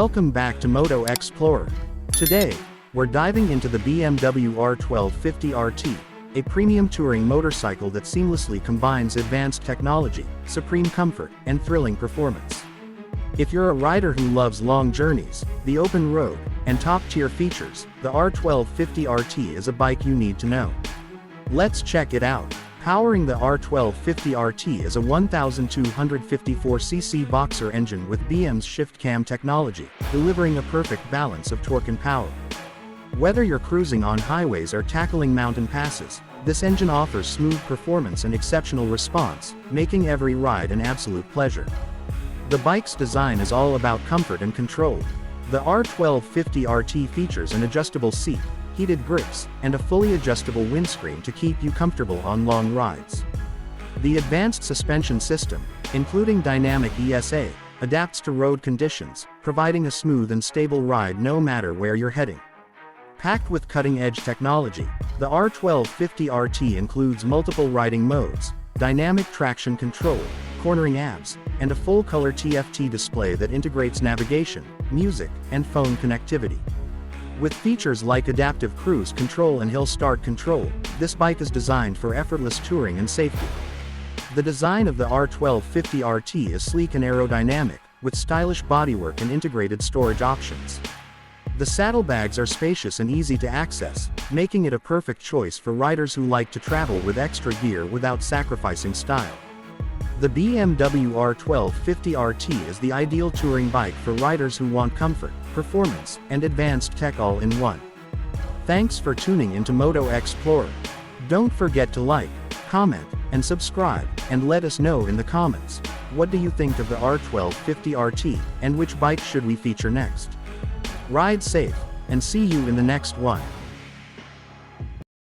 Welcome back to Moto Explorer. Today, we're diving into the BMW R1250 RT, a premium touring motorcycle that seamlessly combines advanced technology, supreme comfort, and thrilling performance. If you're a rider who loves long journeys, the open road, and top-tier features, the R1250 RT is a bike you need to know. Let's check it out. Powering the R1250 RT is a 1254cc boxer engine with BM's ShiftCam technology, delivering a perfect balance of torque and power. Whether you're cruising on highways or tackling mountain passes, this engine offers smooth performance and exceptional response, making every ride an absolute pleasure. The bike's design is all about comfort and control. The R1250 RT features an adjustable seat, heated grips, and a fully adjustable windscreen to keep you comfortable on long rides. The advanced suspension system, including dynamic ESA, adapts to road conditions, providing a smooth and stable ride no matter where you're heading. Packed with cutting-edge technology, the R1250 RT includes multiple riding modes, dynamic traction control, cornering apps, and a full-color TFT display that integrates navigation, music, and phone connectivity. With features like adaptive cruise control and hill start control, this bike is designed for effortless touring and safety. The design of the R1250 RT is sleek and aerodynamic, with stylish bodywork and integrated storage options. The saddlebags are spacious and easy to access, making it a perfect choice for riders who like to travel with extra gear without sacrificing style. The BMW R1250 RT is the ideal touring bike for riders who want comfort, performance, and advanced tech all in one. Thanks for tuning into Moto Explorer. Don't forget to like, comment, and subscribe, and let us know in the comments, what do you think of the R1250 RT, and which bike should we feature next? Ride safe, and see you in the next one.